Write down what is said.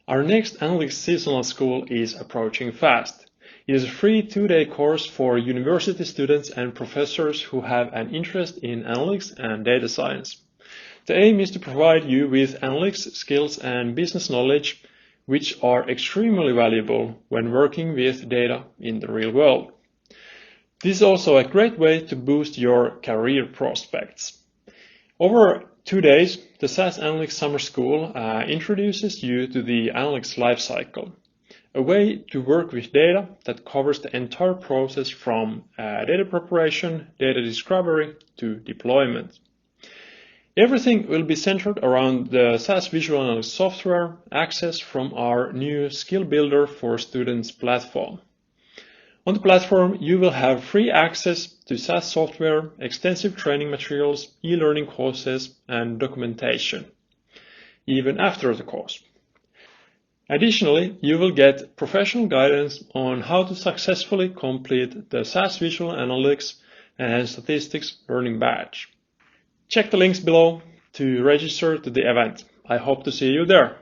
Our next Analytics Seasonal School is approaching fast. It is a free 2-day course for university students and professors who have an interest in analytics and data science. The aim is to provide you with analytics skills and business knowledge, which are extremely valuable when working with data in the real world. This is also a great way to boost your career prospects. Over 2 days, the SAS Analytics Summer School introduces you to the analytics lifecycle, a way to work with data that covers the entire process from data preparation, data discovery to deployment. Everything will be centered around the SAS Visual Analytics software accessed from our new Skill Builder for Students platform. On the platform, you will have free access to SAS software, extensive training materials, e-learning courses, and documentation, even after the course. Additionally, you will get professional guidance on how to successfully complete the SAS Visual Analytics and Statistics Learning Badge. Check the links below to register to the event. I hope to see you there.